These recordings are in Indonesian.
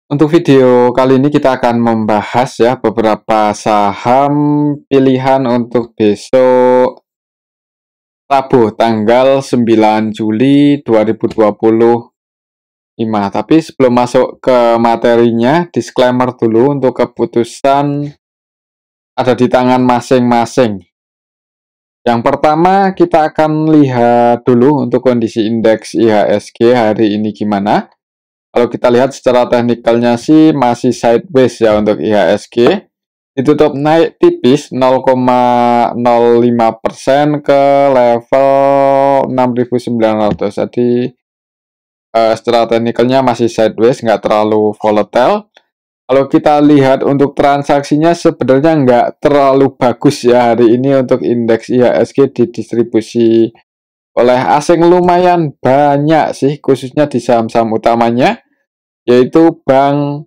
Untuk video kali ini kita akan membahas ya beberapa saham pilihan untuk besok Rabu tanggal 9 Juli 2025. Tapi sebelum masuk ke materinya, disclaimer dulu untuk keputusan ada di tangan masing-masing. Yang pertama kita akan lihat dulu untuk kondisi indeks IHSG hari ini gimana. Kalau kita lihat secara teknikalnya sih masih sideways ya untuk IHSG. Ditutup naik tipis 0,05% ke level 6.900. Jadi secara teknikalnya masih sideways, nggak terlalu volatile. Kalau kita lihat untuk transaksinya sebenarnya nggak terlalu bagus ya hari ini untuk indeks IHSG didistribusi oleh asing lumayan banyak sih, khususnya di saham-saham utamanya, yaitu Bank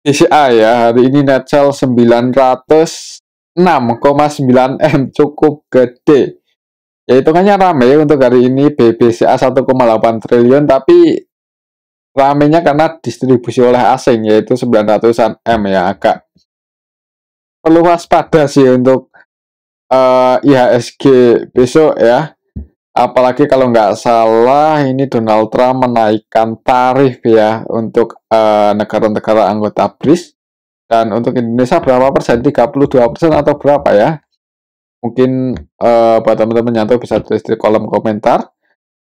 BCA ya. Hari ini net sell 906,9 M, cukup gede. Ya hitungannya rame untuk hari ini BBCA 1,8 triliun, tapi ramenya karena distribusi oleh asing yaitu 900-an M ya, agak perlu waspada sih untuk IHSG besok ya. Apalagi kalau nggak salah ini Donald Trump menaikkan tarif ya untuk negara-negara anggota BRICS. Dan untuk Indonesia berapa persen? 32% atau berapa ya? Mungkin buat teman-teman yang tahu bisa tulis di kolom komentar.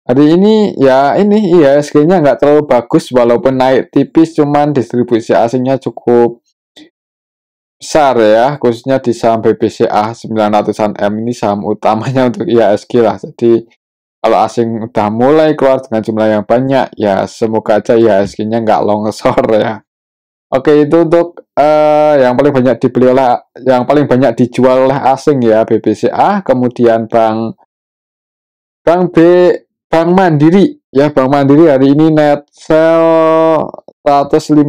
Hari ini ya ini IHSG-nya nggak terlalu bagus walaupun naik tipis, cuman distribusi asingnya cukup besar ya, khususnya di saham BBCA 900-an M ini saham utamanya untuk IHSG lah. Jadi kalau asing udah mulai keluar dengan jumlah yang banyak, ya semoga aja IHSG-nya nggak longsor ya. Oke, itu untuk yang paling banyak dibeli oleh, yang paling banyak dijual oleh asing ya, BBCA, kemudian Bank Bank Mandiri ya, Bank Mandiri hari ini net sell 152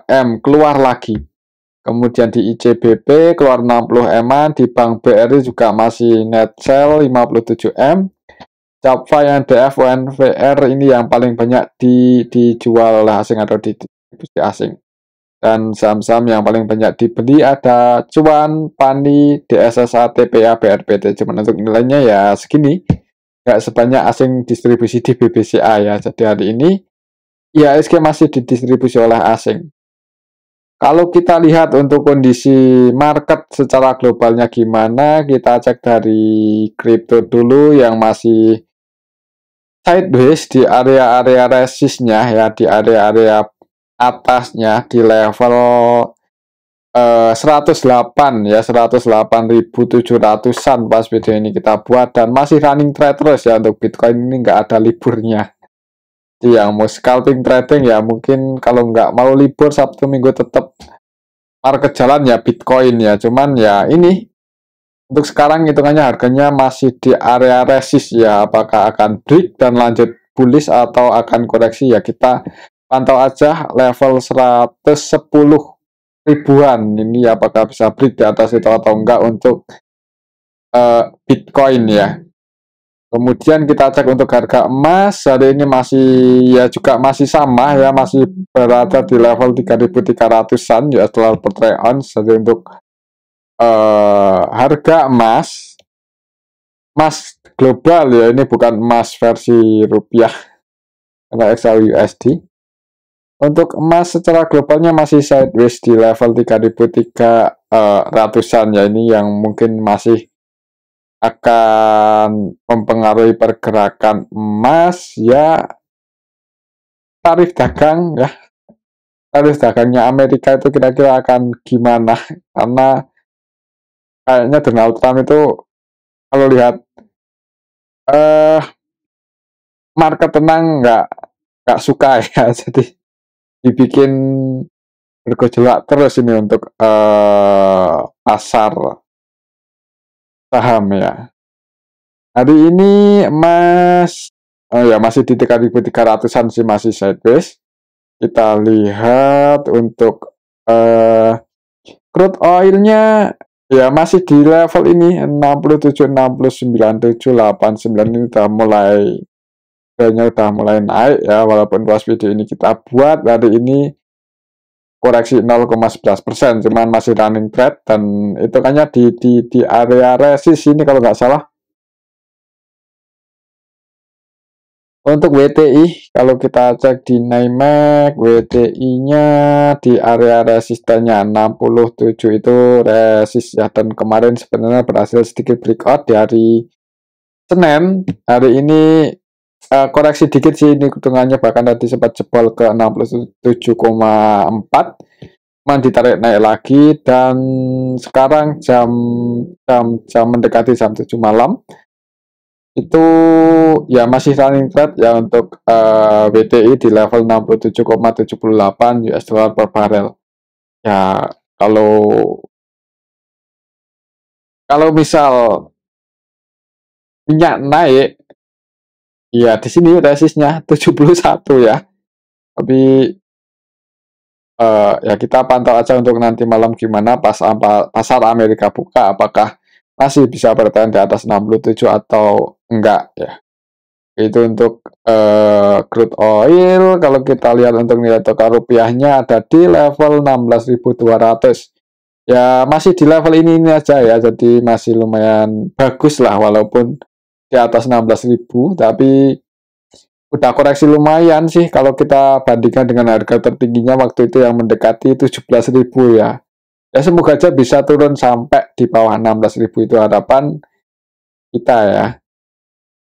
M, keluar lagi. Kemudian di ICBP keluar 60 M-an, di Bank BRI juga masih net sell 57 M. Capfa yang DF UNVR ini yang paling banyak dijual oleh asing atau distribusi asing. Dan saham-saham yang paling banyak dibeli ada Cuan, Pani, DSSA, TPA, BRPT. Cuman untuk nilainya ya segini, nggak sebanyak asing distribusi di BBCA ya. Jadi hari ini IHSG masih didistribusi oleh asing. Kalau kita lihat untuk kondisi market secara globalnya gimana, kita cek dari kripto dulu yang masih sideways di area-area resistnya ya, di area-area atasnya di level 108 ya, 108.700-an pas video ini kita buat, dan masih running trade terus ya. Untuk Bitcoin ini nggak ada liburnya. Jadi yang mau scalping trading ya mungkin kalau nggak mau libur Sabtu Minggu tetap market jalan ya Bitcoin ya. Cuman ya ini untuk sekarang hitungannya harganya masih di area resist ya. Apakah akan break dan lanjut bullish atau akan koreksi ya, kita pantau aja level 110 ribuan ini, apakah bisa break di atas itu atau enggak untuk Bitcoin ya. Kemudian kita cek untuk harga emas hari ini masih ya juga masih sama ya, masih berada di level 3.300-an US dollar per troy ounce. Jadi untuk harga emas global ya, ini bukan emas versi rupiah karena XAUUSD. Untuk emas secara globalnya masih sideways di level 3.300-an ya, ini yang mungkin masih akan mempengaruhi pergerakan emas ya. Tarif dagangnya Amerika itu kira-kira akan gimana, karena kayaknya Donald Trump itu kalau lihat market tenang nggak suka ya, jadi dibikin bergejolak terus ini untuk pasar saham ya. Hari ini emas ya masih di 3.300-an sih, masih sideways. Kita lihat untuk crude oilnya ya masih di level ini 67, 69, 789, ini udah mulai harganya udah mulai naik ya, walaupun pas video ini kita buat hari ini koreksi 0,11%, cuman masih running trade dan itu kayaknya di area resist ini kalau nggak salah. Untuk WTI, kalau kita cek di NYMEX, WTI-nya di area resistennya 67 itu resist ya, dan kemarin sebenarnya berhasil sedikit breakout di hari Senin. Hari ini koreksi dikit sih, ini hitungannya bahkan tadi sempat jebol ke 67,4, cuman ditarik naik lagi dan sekarang jam mendekati jam 7 malam itu ya masih running trade ya untuk WTI di level 67,78 US dollar per barrel. Ya kalau misal minyak naik, ya di sini resistnya 71 ya. Tapi ya kita pantau aja untuk nanti malam gimana pas pasar Amerika buka, apakah masih bisa bertahan di atas 67 atau enggak ya. Itu untuk crude oil. Kalau kita lihat untuk nilai tukar rupiahnya ada di level 16.200. Ya masih di level ini aja ya, jadi masih lumayan bagus lah walaupun di atas 16.000, tapi udah koreksi lumayan sih kalau kita bandingkan dengan harga tertingginya waktu itu yang mendekati 17.000 ya. Ya semoga aja bisa turun sampai di bawah 16.000, itu harapan kita ya.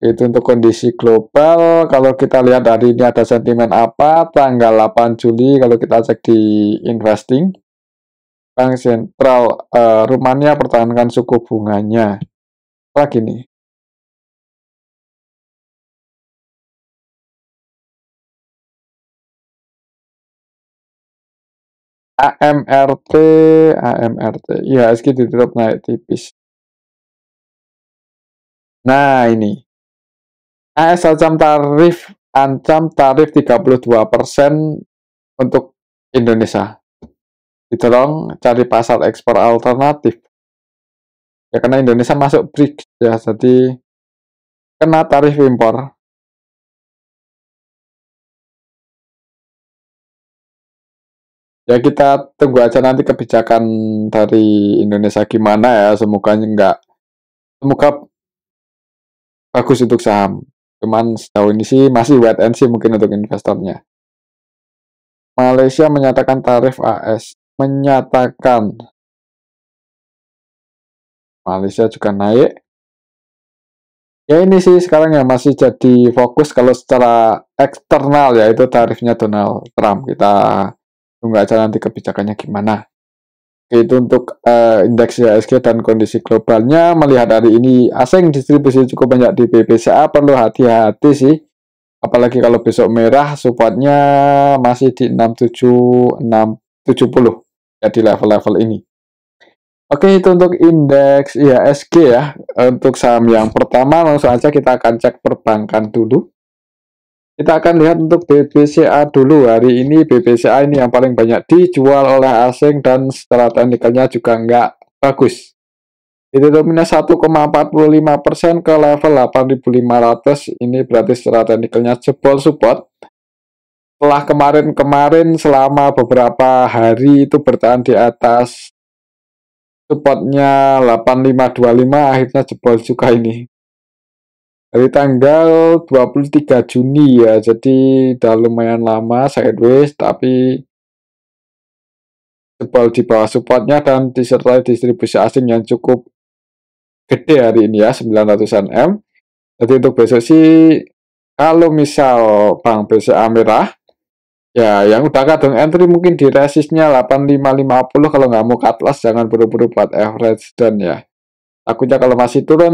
Itu untuk kondisi global. Kalau kita lihat hari ini ada sentimen apa, tanggal 8 Juli kalau kita cek di investing, Bank Sentral Rumania pertahankan suku bunganya. Lagi nih. AMRT, IHSG ditutup naik tipis. Nah ini, AS ancam tarif 32% untuk Indonesia. Didorong cari pasar ekspor alternatif. Ya karena Indonesia masuk BRICS ya, jadi kena tarif impor. Ya kita tunggu aja nanti kebijakan dari Indonesia gimana ya, semoga bagus untuk saham. Cuman sejauh ini sih masih wait and see mungkin untuk investornya. Malaysia menyatakan tarif AS. Malaysia juga naik. Ya ini sih sekarang yang masih jadi fokus kalau secara eksternal ya, itu tarifnya Donald Trump. Kita tunggu aja nanti kebijakannya gimana. Itu untuk indeks IHSG dan kondisi globalnya. Melihat hari ini asing distribusi cukup banyak di BBCA, perlu hati-hati sih. Apalagi kalau besok merah, supportnya masih di 670 ya, di level-level ini. Oke, itu untuk indeks IHSG ya. Untuk saham yang pertama, langsung aja kita akan cek perbankan dulu. Kita akan lihat untuk BBCA dulu. Hari ini BBCA ini yang paling banyak dijual oleh asing dan secara teknikalnya juga nggak bagus. Itu minus 1,45% ke level 8.500. Ini berarti secara teknikalnya jebol support. Setelah kemarin selama beberapa hari itu bertahan di atas supportnya 8525, akhirnya jebol juga ini. Dari tanggal 23 Juni ya, jadi udah lumayan lama sideways, tapi jebol di bawah supportnya dan disertai distribusi asing yang cukup gede hari ini ya, 900-an M. Jadi untuk besok sih, kalau misal Bank BCA merah, ya yang udah kadang entry mungkin di resistnya 8550, kalau nggak mau cut loss jangan buru-buru buat average down ya. Takutnya kalau masih turun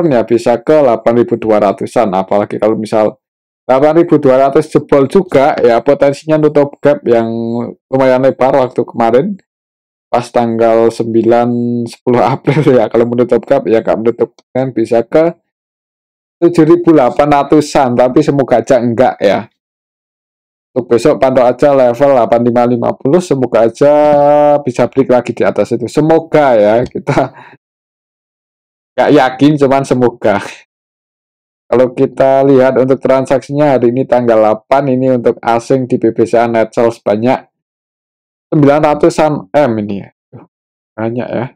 ya bisa ke 8.200-an, apalagi kalau misal 8.200 jebol juga ya, potensinya nutup gap yang lumayan lebar waktu kemarin pas tanggal 9-10 April ya. Kalau menutup gap ya gak menutup kan bisa ke 7.800-an, tapi semoga aja enggak ya. Untuk besok pantau aja level 8550, semoga aja bisa break lagi di atas itu. Semoga ya, kita gak yakin, cuman semoga. Kalau kita lihat untuk transaksinya hari ini tanggal 8, ini untuk asing di BBCA net sell sebanyak 900-an M ini ya. Banyak ya.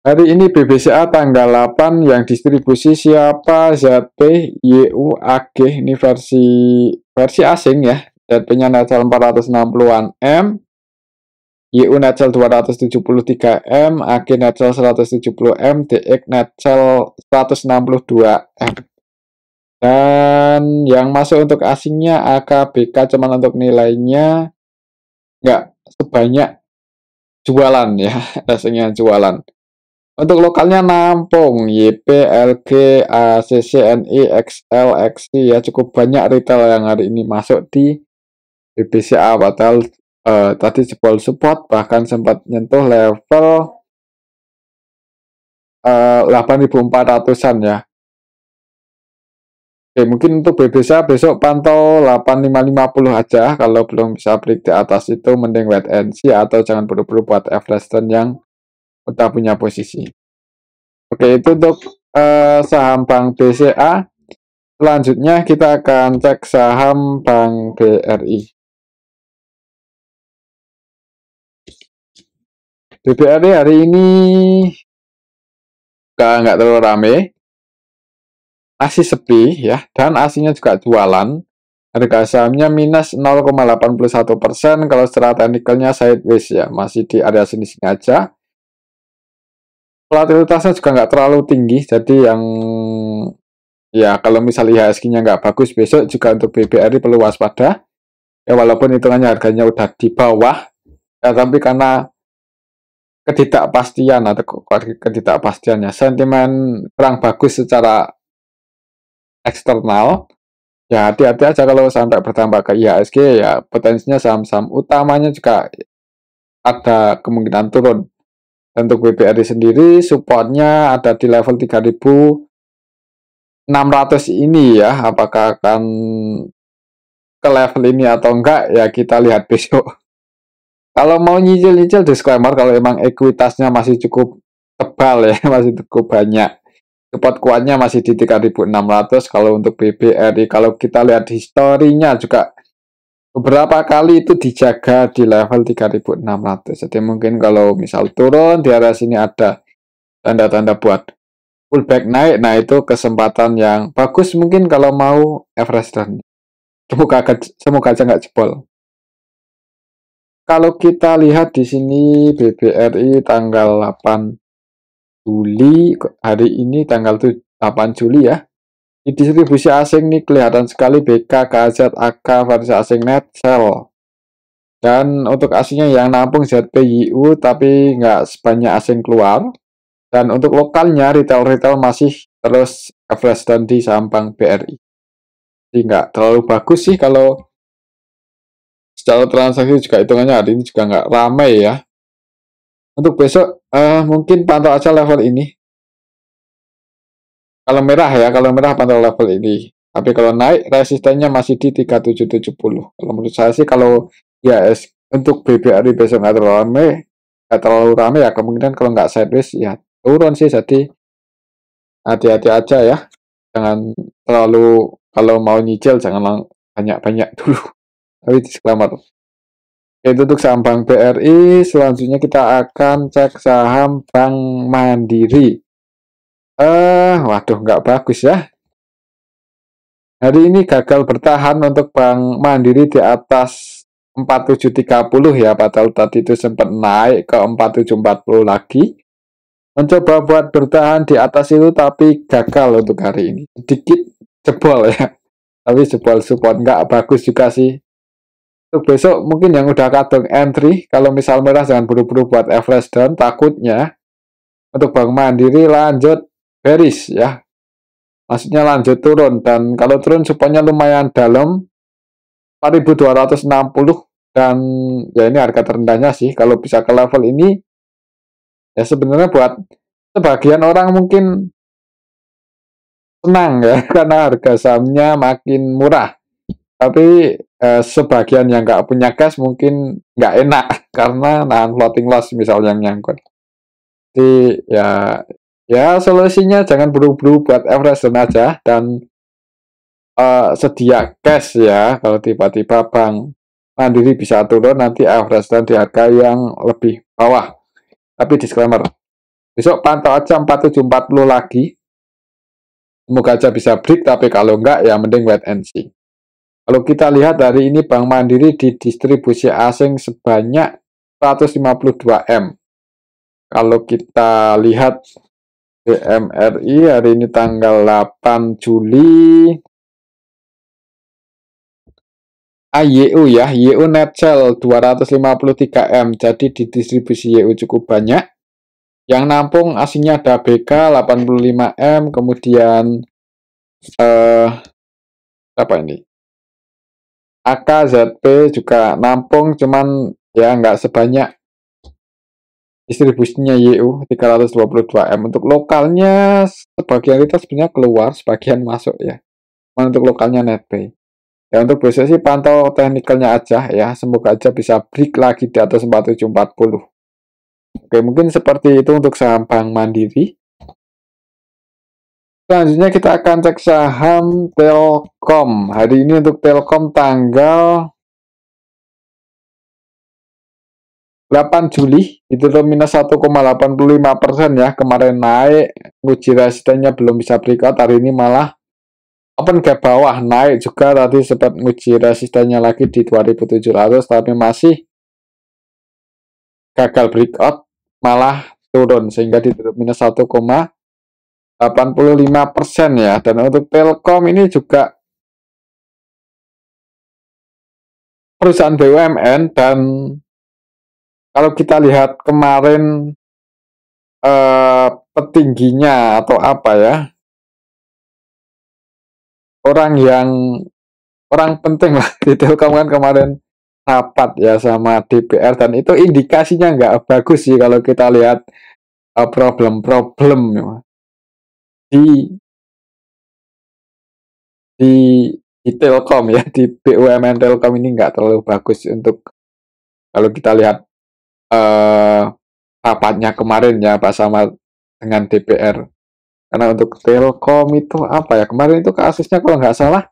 Hari ini BBCA tanggal 8 yang distribusi siapa? ZP, YU, AG, ini versi asing ya. ZP-nya net sell 460-an M, YU net sell 273 M, AG net sell 170 M, DX net sell 162 M. Dan yang masuk untuk asingnya AKBK cuman untuk nilainya nggak sebanyak jualan ya, asingnya jualan. Untuk lokalnya nampung YP, LG, ACC, NI, XL, XT ya, cukup banyak retail yang hari ini masuk di BBCA, padahal tadi jebol support bahkan sempat nyentuh level 8.400-an ya. Oke, mungkin untuk BBCA besok pantau 8550 aja. Kalau belum bisa break di atas itu mending wait and see atau jangan buru-buru buat average trend yang udah punya posisi. Oke, itu untuk saham Bank BCA. Selanjutnya kita akan cek saham Bank BRI. BRI hari ini nggak terlalu rame, masih sepi ya, dan aslinya juga jualan. Harga sahamnya minus 0,81%. Kalau secara teknikalnya sideways ya, masih di area sini-sini aja. Volatilitasnya juga nggak terlalu tinggi, jadi yang ya kalau misalnya IHSG-nya nggak bagus besok juga untuk BBRI perlu waspada. Ya walaupun hitungannya harganya udah di bawah, ya tapi karena ketidakpastian atau ketidakpastiannya, sentimen kurang bagus secara eksternal. Ya hati-hati aja kalau sampai berdampak ke IHSG, ya potensinya saham-saham utamanya juga ada kemungkinan turun. Untuk BBRI sendiri supportnya ada di level 3.600 ini ya, apakah akan ke level ini atau enggak ya kita lihat besok. Kalau mau nyicil-nyicil disclaimer, kalau emang ekuitasnya masih cukup tebal ya, masih cukup banyak. Support kuatnya masih di 3.600 kalau untuk BBRI. Kalau kita lihat historinya juga beberapa kali itu dijaga di level 3.600. Jadi mungkin kalau misal turun di area sini ada tanda-tanda buat pullback naik, nah itu kesempatan yang bagus mungkin kalau mau average run. Semoga aja nggak jebol. Kalau kita lihat di sini BBRI tanggal 8 Juli, hari ini tanggal 8 Juli ya. Di distribusi asing nih kelihatan sekali BK, KZ, AK, versi asing net sell. Dan untuk asingnya yang nampung ZPYU tapi nggak sebanyak asing keluar. Dan untuk lokalnya retail-retail masih terus average dan di saham Bank BRI. Jadi nggak terlalu bagus sih kalau secara transaksi juga hitungannya hari ini juga nggak ramai ya. Untuk besok mungkin pantau aja level ini. Kalau merah ya, kalau merah pantau level ini. Tapi kalau naik resistennya masih di 3770. Kalau menurut saya sih kalau ya untuk BBRI besok nggak terlalu ramai ya, kemungkinan kalau nggak sideways ya turun sih. Jadi hati-hati aja ya. Jangan terlalu, kalau mau nyicil jangan banyak-banyak dulu. Tapi disclaimer. Itu untuk saham Bank BRI. Selanjutnya kita akan cek saham Bank Mandiri. Waduh, nggak bagus ya. Hari ini gagal bertahan untuk Bank Mandiri di atas 4730 ya, padahal tadi itu sempat naik ke 4740 lagi. Mencoba buat bertahan di atas itu tapi gagal untuk hari ini. Sedikit jebol ya. Tapi jebol support nggak bagus juga sih. Untuk besok mungkin yang udah kadung entry, kalau misal merah jangan buru-buru buat average down, takutnya untuk Bank Mandiri lanjut bearish ya. Maksudnya lanjut turun, dan kalau turun supportnya lumayan dalam 4.260, dan ya ini harga terendahnya sih. Kalau bisa ke level ini ya sebenarnya buat sebagian orang mungkin senang ya karena harga sahamnya makin murah. Tapi sebagian yang nggak punya cash mungkin nggak enak karena nahan floating loss misalnya yang nyangkut. Jadi ya Ya solusinya jangan buru-buru buat average down aja, dan sedia cash ya. Kalau tiba-tiba Bank Mandiri bisa turun, nanti average down di harga yang lebih bawah. Tapi disclaimer, besok pantau aja 4740 lagi. Semoga aja bisa break, tapi kalau enggak ya mending wait and see. Kalau kita lihat hari ini Bank Mandiri di distribusi asing sebanyak 152 M. Kalau kita lihat BMRI hari ini tanggal 8 Juli, YU ya, YU net sell 253 M, jadi di distribusi YU cukup banyak. Yang nampung aslinya ada BK 85 M, kemudian apa ini? AKZP juga nampung, cuman ya nggak sebanyak distribusinya YU 322 M. Untuk lokalnya sebagian kita sebenarnya keluar, sebagian masuk ya. Cuman untuk lokalnya netpay. Ya untuk besok sih pantau teknikalnya aja ya, semoga aja bisa break lagi di atas 4740. Oke, mungkin seperti itu untuk saham Bank Mandiri. Selanjutnya kita akan cek saham Telkom. Hari ini untuk Telkom tanggal 8 Juli itu minus 1,85% ya. Kemarin naik, uji resistennya belum bisa breakout. Hari ini malah open gap bawah, naik juga, tadi sempat uji resistennya lagi di 2700, tapi masih gagal breakout, malah turun sehingga ditutup minus 1,85% ya. Dan untuk Telkom ini juga perusahaan BUMN, dan kalau kita lihat kemarin petingginya atau apa ya, orang penting lah di Telkom kan kemarin rapat ya sama DPR, dan itu indikasinya nggak bagus sih kalau kita lihat problem-problem di di di Telkom ya, di BUMN Telkom ini nggak terlalu bagus untuk kalau kita lihat rapatnya kemarin ya Pak sama dengan DPR. Karena untuk Telkom itu apa ya, kemarin itu kasusnya kalau nggak salah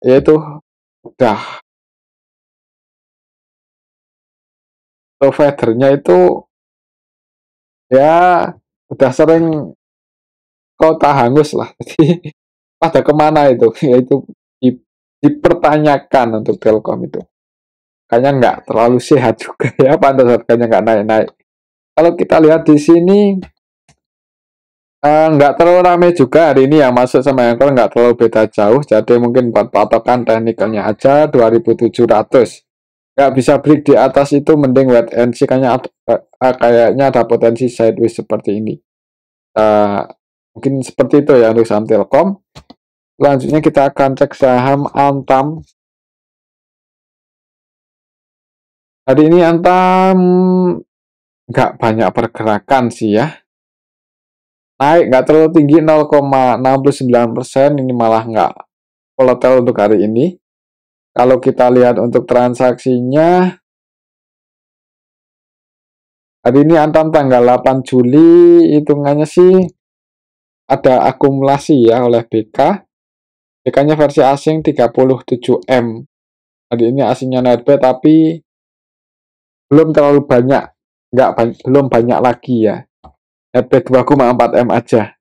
yaitu udah providernya itu ya udah sering kota hangus lah. Jadi pada kemana itu? Yaitu dipertanyakan untuk Telkom itu. Kayaknya nggak terlalu sehat juga ya, pantas harganya nggak naik-naik. Kalau kita lihat di sini nggak terlalu ramai juga hari ini, yang masuk sama yang keluar nggak terlalu beda jauh. Jadi mungkin buat patokan teknikalnya aja 2700. Nggak bisa break di atas itu mending wait and see, kayaknya ada potensi sideways seperti ini. Mungkin seperti itu ya untuk saham Telkom. Selanjutnya kita akan cek saham Antam. Hari ini Antam nggak banyak pergerakan sih ya. Naik nggak terlalu tinggi 0,69%, ini malah nggak volatile untuk hari ini. Kalau kita lihat untuk transaksinya, hari ini Antam tanggal 8 Juli hitungannya sih ada akumulasi ya oleh BK. BK-nya versi asing 37 M. Hari ini asingnya netbuy tapi belum terlalu banyak, belum banyak lagi ya. Netbuy 2,4 M aja.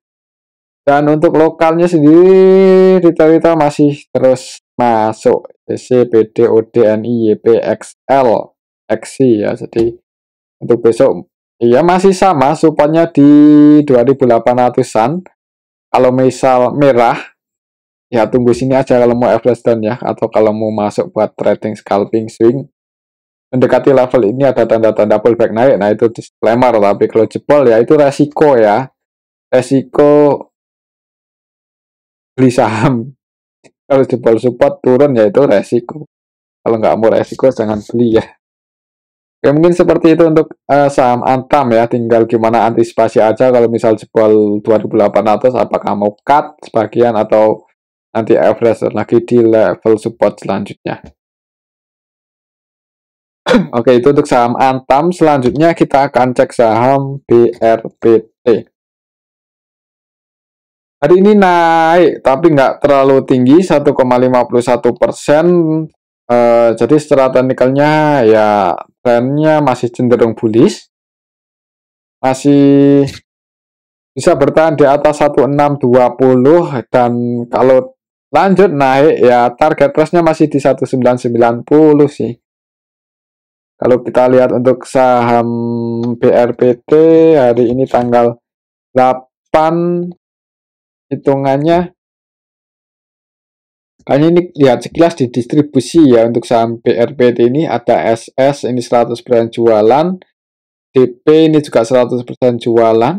Dan untuk lokalnya sendiri retail masih terus masuk EC, PD, ODNI, YP, XL, XC ya. Jadi untuk besok iya masih sama, supportnya di 2800-an. Kalau misal merah ya tunggu sini aja kalau mau average down ya, atau kalau mau masuk buat trading scalping swing mendekati level ini ada tanda-tanda pullback naik. Nah itu disclaimer, tapi kalau jebol ya itu resiko ya, resiko beli saham. Kalau jebol support turun ya itu resiko, kalau nggak mau resiko jangan beli ya. Oke, mungkin seperti itu untuk saham Antam ya, tinggal gimana antisipasi aja kalau misal jebol 2800, apakah mau cut sebagian atau nanti average lagi di level support selanjutnya. Oke, itu untuk saham Antam. Selanjutnya kita akan cek saham BRPT. Hari ini naik, tapi nggak terlalu tinggi, 1,51%. Jadi secara teknikalnya ya trennya masih cenderung bullish. Masih bisa bertahan di atas 1620, dan kalau lanjut naik ya target price-nya masih di 1990 sih. Kalau kita lihat untuk saham BRPT hari ini tanggal 8, hitungannya kayaknya ini lihat sekilas di distribusi ya. Untuk saham BRPT ini ada SS ini 100% jualan, DP ini juga 100% jualan,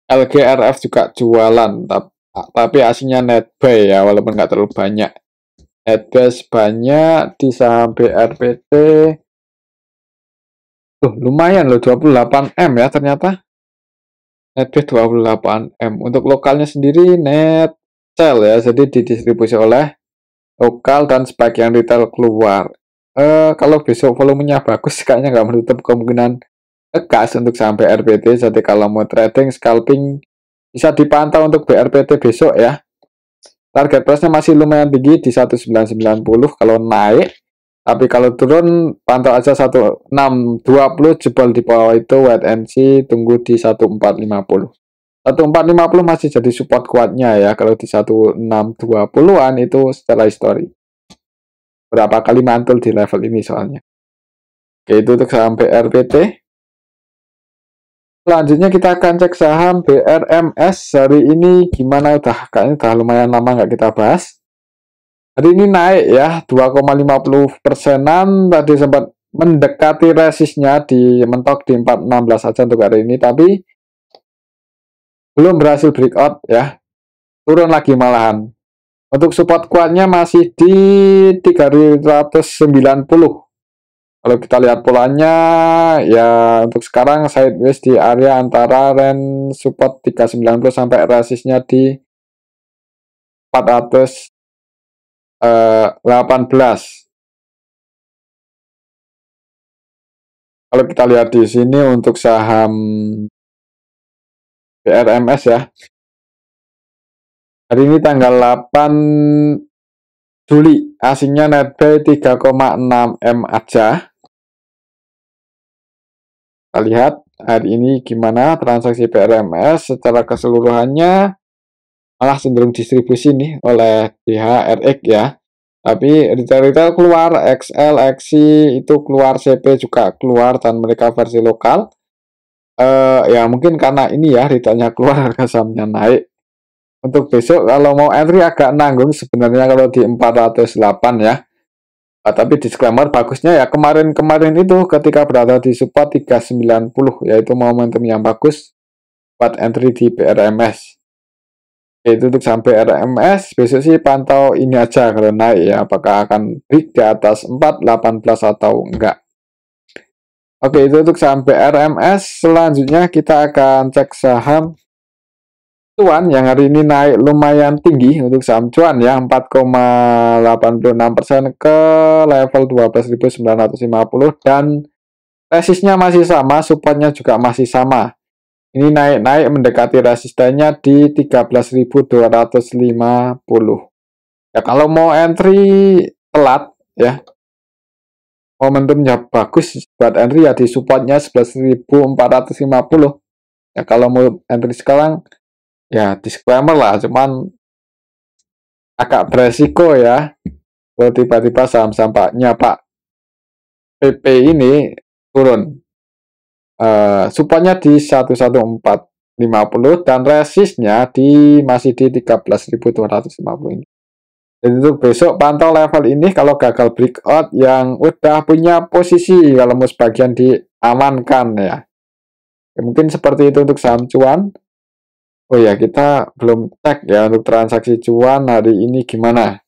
LGRF juga jualan, tapi aslinya net buy ya, walaupun nggak terlalu banyak. Net buy banyak di saham BRPT. Tuh, lumayan loh, 28M ya ternyata. Net buy 28M. Untuk lokalnya sendiri net sell ya, jadi didistribusi oleh lokal dan sebagian retail keluar. Kalau besok volumenya bagus, kayaknya nggak menutup kemungkinan gas untuk sampai BRPT. Jadi kalau mau trading, scalping, bisa dipantau untuk BRPT besok ya. Target price-nya masih lumayan tinggi di 1990 kalau naik. Tapi kalau turun, pantau aja 1620, jebol di bawah itu wait and see, tunggu di 1450. 1450 masih jadi support kuatnya ya. Kalau di 1620-an itu secara histori berapa kali mantul di level ini soalnya. Oke, itu untuk saham BRPT. Selanjutnya kita akan cek saham BRMS. Hari ini gimana? Kayaknya udah lumayan lama nggak kita bahas. Hari ini naik ya 2,50%-an. Tadi sempat mendekati resistnya di mentok di 416 saja untuk hari ini, tapi belum berhasil breakout ya. Turun lagi malahan. Untuk support kuatnya masih di 390. Kalau kita lihat polanya ya, untuk sekarang sideways di area antara range support 390 sampai resistnya di 418. Kalau kita lihat di sini untuk saham BRMS ya, hari ini tanggal 8 Juli, asingnya net buy 3,6M aja. Kita lihat hari ini gimana transaksi BRMS secara keseluruhannya, malah cenderung distribusi nih oleh BHRX ya. Tapi retail-retail keluar, XL, XI itu keluar, CP juga keluar, dan mereka versi lokal. Ya mungkin karena ini ya, retailnya keluar, harga sahamnya naik. Untuk besok kalau mau entry agak nanggung sebenarnya kalau di 408 ya. Tapi disclaimer, bagusnya ya kemarin-kemarin itu ketika berada di support 390, yaitu momentum yang bagus buat entry di BRMS. Itu untuk sampai RMS besok sih pantau ini aja kalau naik ya, apakah akan break di atas 418 atau enggak. Oke, itu untuk sampai RMS. Selanjutnya kita akan cek saham cuan yang hari ini naik lumayan tinggi. Untuk saham cuan ya 4,86% ke level 12.950, dan resistnya masih sama, supportnya juga masih sama. Ini naik-naik mendekati resistennya di 13.250. Ya kalau mau entry telat ya, momentumnya bagus buat entry ya di supportnya 11.450. Ya kalau mau entry sekarang ya disclaimer lah, cuman agak beresiko ya. Kalau tiba-tiba saham-saham Pak PP ini turun. Supportnya di 11450 dan resistnya masih di 13.250 ini. Jadi untuk besok pantau level ini, kalau gagal breakout yang udah punya posisi, kalau mau sebagian diamankan ya. Mungkin seperti itu untuk saham cuan. Oh ya, kita belum cek ya untuk transaksi cuan hari ini gimana.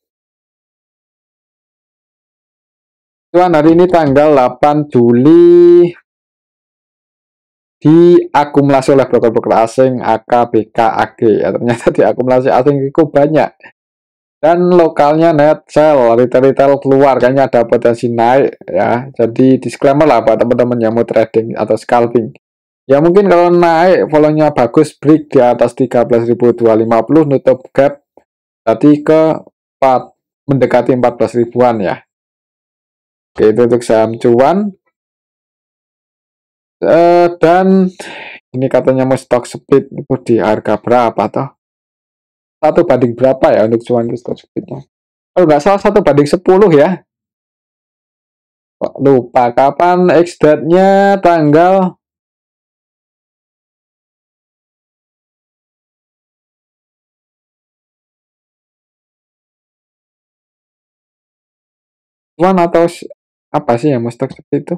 Cuan hari ini tanggal 8 Juli diakumulasi oleh broker-broker asing AKBK AG ya, ternyata diakumulasi asing cukup banyak. Dan lokalnya net sell, retail-retail keluar, kayaknya ada potensi naik ya. Jadi disclaimer lah buat teman-teman yang mau trading atau scalping. Ya mungkin kalau naik volumenya bagus, break di atas 13.250, nutup gap tadi ke 4, mendekati 14 ribuan ya. Oke, itu untuk saham cuan. Dan ini katanya mau stock split itu di harga berapa toh? 1 banding berapa ya untuk cuan itu stock splitnya? Kalau nggak salah 1 banding 10 ya. Kok lupa kapan ex-date-nya, tanggal cuan atau apa sih yang mau stock split itu?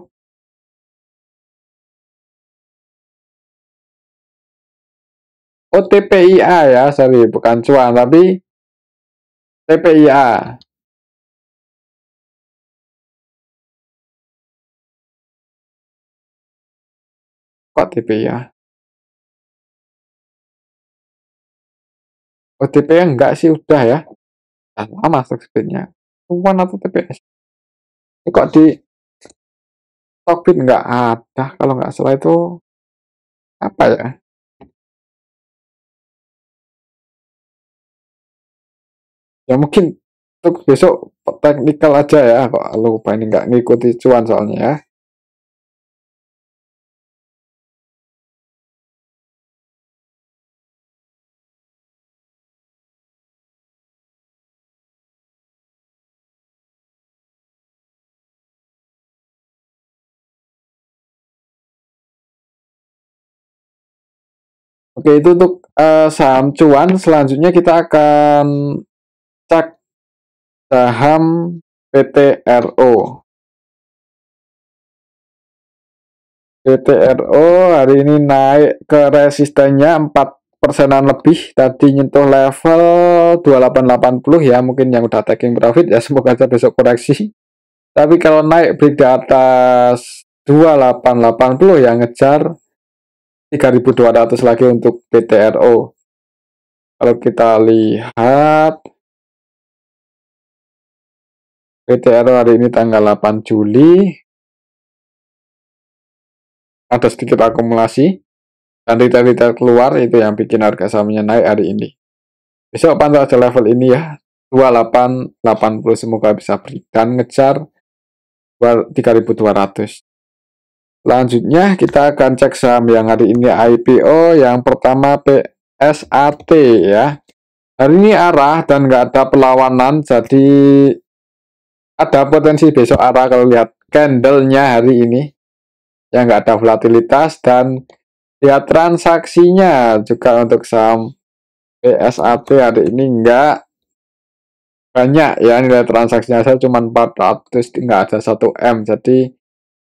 Oh, TPIA ya, sorry, bukan cuan tapi TPIA. Kok TPIA? Oh, TPIA enggak sih, udah ya. Ah, lama stock splitnya. Cuan atau TPS? Ini kok di Stockbit nggak ada, kalau nggak salah itu apa ya? Ya mungkin untuk besok teknikal aja ya, kok lupa ini nggak ngikuti cuan soalnya ya. Oke, itu untuk saham cuan. Selanjutnya kita akan cek saham PTRO. PTRO hari ini naik ke resistennya 4%-an lebih. Tadi nyentuh level 2880 ya, mungkin yang udah taking profit ya, semoga aja besok koreksi. Tapi kalau naik break di atas 2880 yang ngejar 3.200 lagi untuk PTRO. Kalau kita lihat PTRO hari ini tanggal 8 Juli ada sedikit akumulasi dan retail keluar, itu yang bikin harga sahamnya naik hari ini. Besok pantau aja level ini ya, 2880, semoga bisa berikan ngejar 3.200. Selanjutnya kita akan cek saham yang hari ini IPO. Yang pertama PSAT ya. Hari ini arah dan nggak ada perlawanan, jadi ada potensi besok arah kalau lihat candlenya hari ini yang nggak ada volatilitas, dan lihat transaksinya juga untuk saham PSAT hari ini nggak banyak ya, nilai transaksinya saya cuma 400, nggak ada 1 M, jadi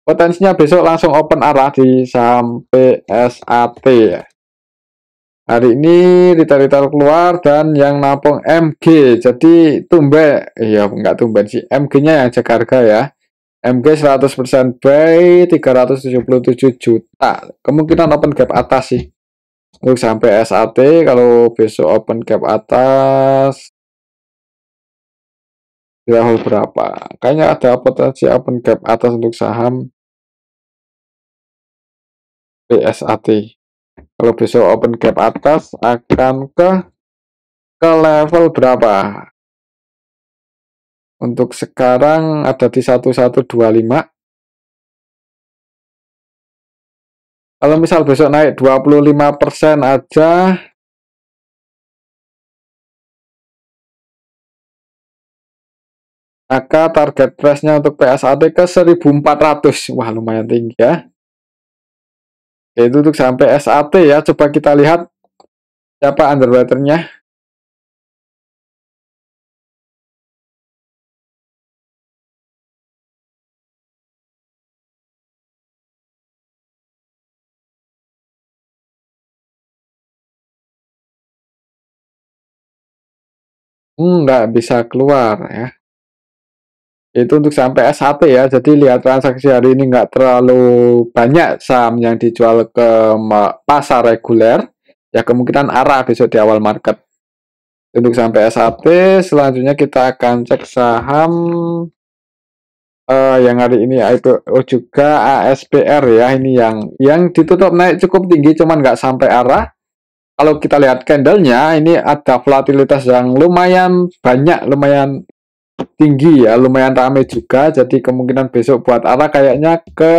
potensinya besok langsung open arah di saham PSAT ya. Hari ini retail keluar dan yang nampung MG, jadi tumben, iya nggak tumben sih, MG-nya yang jaga harga ya. MG 100% buy 377 juta. Kemungkinan open gap atas sih. Untuk sampai SAT kalau besok open gap atas di level berapa? Kayaknya ada potensi open gap atas untuk saham PSAT. Kalau besok open gap atas akan ke level berapa? Untuk sekarang ada di 1125. Kalau misal besok naik 25% aja, maka target price-nya untuk PSAT ke 1400. Wah, lumayan tinggi ya. Itu untuk sampai SAT ya. Coba kita lihat siapa underwriter-nya. Nggak bisa keluar ya. Itu untuk sampai SAT ya. Jadi lihat transaksi hari ini nggak terlalu banyak saham yang dijual ke pasar reguler. Ya kemungkinan arah besok di awal market. Untuk sampai SAT, selanjutnya kita akan cek saham yang hari ini IPO juga ASPR ya. Ini yang ditutup naik cukup tinggi, cuman nggak sampai arah. Kalau kita lihat candlenya, ini ada volatilitas yang lumayan banyak, lumayan tinggi ya, lumayan rame juga. Jadi kemungkinan besok buat arah kayaknya ke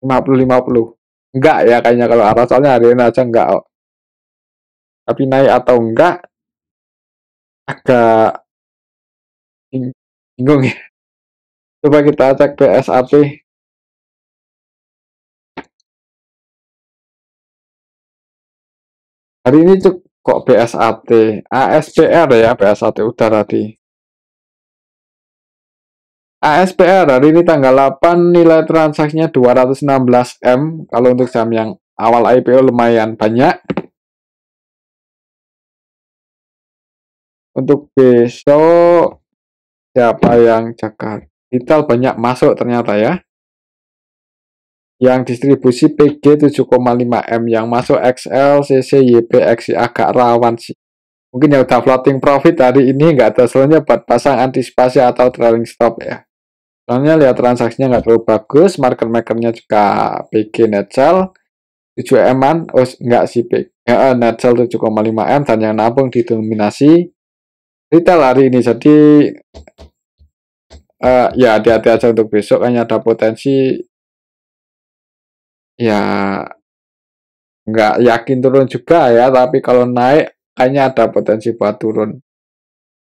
50-50. Enggak ya kayaknya kalau arah, soalnya hari ini aja enggak. Tapi naik atau enggak agak bingung ya. Coba kita cek PSAT. Hari ini kok BSAT, ASPR ya, BSAT udah tadi. ASPR hari ini tanggal 8 nilai transaksinya 216 M. Kalau untuk saham yang awal IPO lumayan banyak. Untuk besok siapa yang jaga? Retail banyak masuk ternyata ya. Yang distribusi PG 7,5 M, yang masuk XL, CC, YP, XI agak rawan sih. Mungkin yang udah floating profit hari ini nggak ada selanjutnya buat pasang antisipasi atau trailing stop ya. Soalnya lihat transaksinya nggak terlalu bagus, market makernya juga PG net sell 7 M-an, oh nggak sih PG, net sell 7,5 M, dan yang nabung didominasi retail hari ini. Jadi ya hati-hati aja untuk besok, hanya ada potensi ya nggak yakin turun juga ya, tapi kalau naik kayaknya ada potensi buat turun.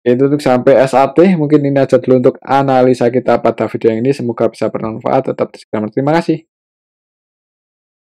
Itu untuk sampai SAT, mungkin ini aja dulu untuk analisa kita pada video yang ini, semoga bisa bermanfaat, tetap disclaimer. Terima kasih.